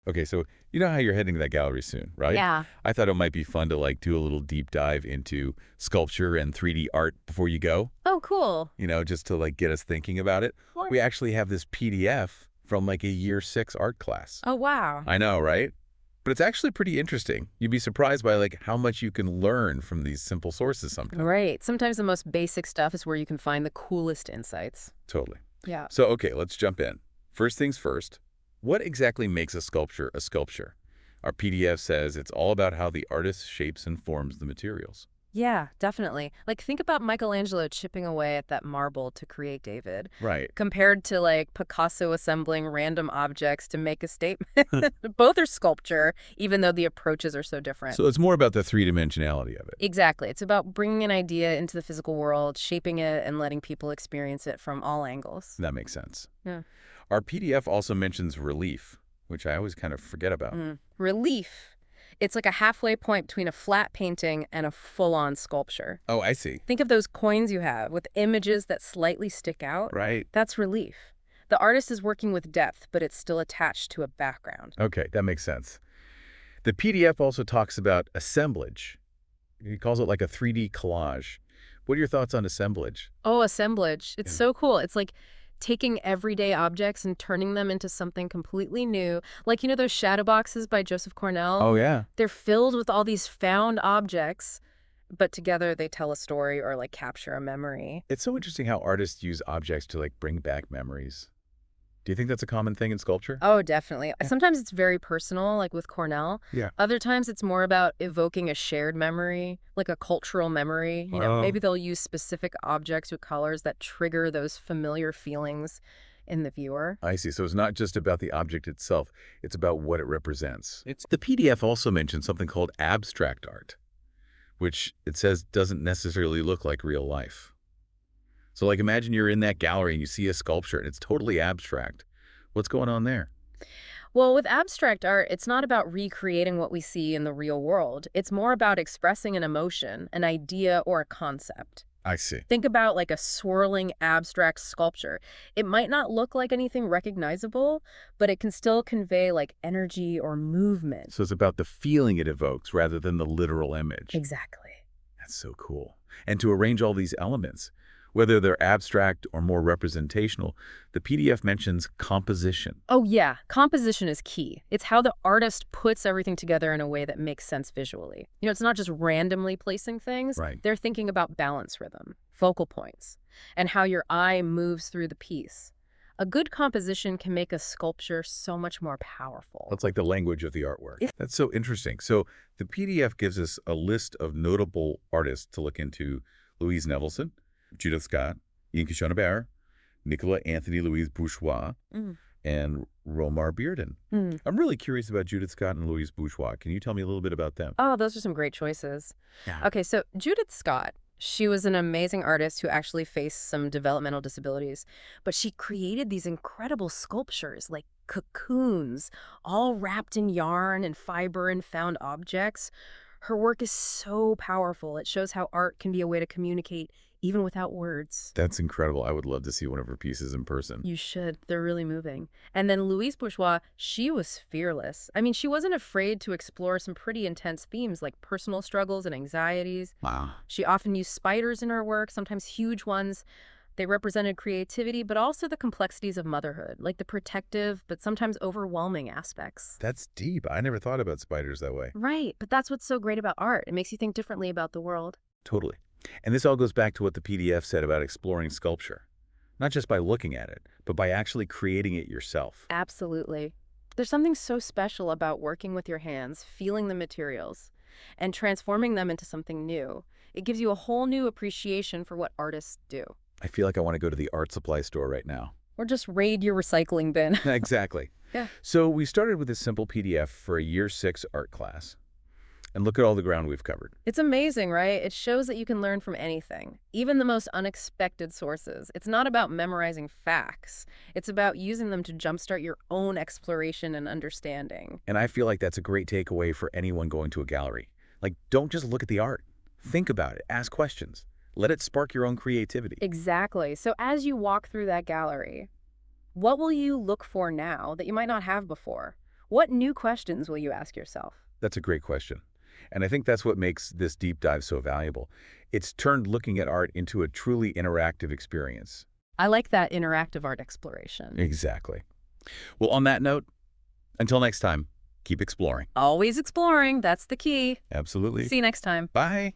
Okay, so you know how you're heading to that gallery soon, right? Yeah. I thought it might be fun to like do a little deep dive into sculpture and 3D art before you go, Oh, cool. just to like get us thinking about it. What? We actually have this PDF from like a year 6 art class. Oh, wow. I know, right? But it's actually pretty interesting. You'd be surprised by like how much you can learn from these simple sources sometimes. Right. Sometimes the most basic stuff is where you can find the coolest insights. Totally. Yeah. So, okay, let's jump in. First things first, what exactly makes a sculpture a sculpture? Our PDF says it's all about how the artist shapes and forms the materials. Yeah, definitely. Like, think about Michelangelo chipping away at that marble to create David, Right. compared to, like, Picasso assembling random objects to make a statement. Both are sculpture, even though the approaches are so different. So it's more about the three-dimensionality of it. Exactly. It's about bringing an idea into the physical world, shaping it, and letting people experience it from all angles. That makes sense. Yeah. Our PDF also mentions relief, which I always kind of forget about. Relief. It's like a halfway point between a flat painting and a full-on sculpture. Oh, I see. Think of those coins you have with images that slightly stick out. Right. That's relief. The artist is working with depth, but it's still attached to a background. Okay, that makes sense. The PDF also talks about assemblage. He calls it like a 3D collage. What are your thoughts on assemblage? Oh, assemblage. It's Yeah. so cool. It's like taking everyday objects and turning them into something completely new. Like, those shadow boxes by Joseph Cornell? Oh, yeah. They're filled with all these found objects, but together they tell a story or like capture a memory. It's so interesting how artists use objects to like bring back memories. Do you think that's a common thing in sculpture? Oh, definitely. Yeah. Sometimes it's very personal, like with Cornell. Yeah. Other times it's more about evoking a shared memory, like a cultural memory. Oh. Maybe they'll use specific objects with colors that trigger those familiar feelings in the viewer. I see. So it's not just about the object itself. It's about what it represents. The PDF also mentions something called abstract art, which it says doesn't necessarily look like real life. So like imagine you're in that gallery and you see a sculpture and it's totally abstract. What's going on there? Well, with abstract art, it's not about recreating what we see in the real world. It's more about expressing an emotion, an idea, or a concept. I see. Think about like a swirling abstract sculpture. It might not look like anything recognizable, but it can still convey like energy or movement. So it's about the feeling it evokes rather than the literal image. Exactly. That's so cool. And to arrange all these elements, whether they're abstract or more representational, the PDF mentions composition. Oh yeah, composition is key. It's how the artist puts everything together in a way that makes sense visually. It's not just randomly placing things. Right. They're thinking about balance rhythm, focal points, and how your eye moves through the piece. A good composition can make a sculpture so much more powerful. That's like the language of the artwork. That's so interesting. So the PDF gives us a list of notable artists to look into: Louise Nevelson, Judith Scott, Ian Kishonabare, Nicola Anthony Louise Bourgeois, and Romar Bearden. I'm really curious about Judith Scott and Louise Bourgeois. Can you tell me a little bit about them? Oh, those are some great choices. Yeah. Okay, so Judith Scott, she was an amazing artist who actually faced some developmental disabilities, but she created these incredible sculptures like cocoons, all wrapped in yarn and fiber and found objects. Her work is so powerful. It shows how art can be a way to communicate even without words. That's incredible. I would love to see one of her pieces in person. You should. They're really moving. And then Louise Bourgeois, she was fearless. I mean, she wasn't afraid to explore some pretty intense themes like personal struggles and anxieties. Wow. She often used spiders in her work, sometimes huge ones. They represented creativity, but also the complexities of motherhood, like the protective but sometimes overwhelming aspects. That's deep. I never thought about spiders that way. Right, but that's what's so great about art. It makes you think differently about the world. Totally. And this all goes back to what the PDF said about exploring sculpture. Not just by looking at it, but by actually creating it yourself. Absolutely. There's something so special about working with your hands, feeling the materials, and transforming them into something new. It gives you a whole new appreciation for what artists do. I feel like I want to go to the art supply store right now. Or just raid your recycling bin. Exactly. Yeah. So we started with this simple PDF for a year 6 art class. And look at all the ground we've covered. It's amazing, right? It shows that you can learn from anything, even the most unexpected sources. It's not about memorizing facts. It's about using them to jumpstart your own exploration and understanding. And I feel like that's a great takeaway for anyone going to a gallery. Like, don't just look at the art. Think about it. Ask questions. Let it spark your own creativity. Exactly. So as you walk through that gallery, what will you look for now that you might not have before? What new questions will you ask yourself? That's a great question. And I think that's what makes this deep dive so valuable. It's turned looking at art into a truly interactive experience. I like that interactive art exploration. Exactly. Well, on that note, until next time, keep exploring. Always exploring, that's the key. Absolutely. See you next time. Bye.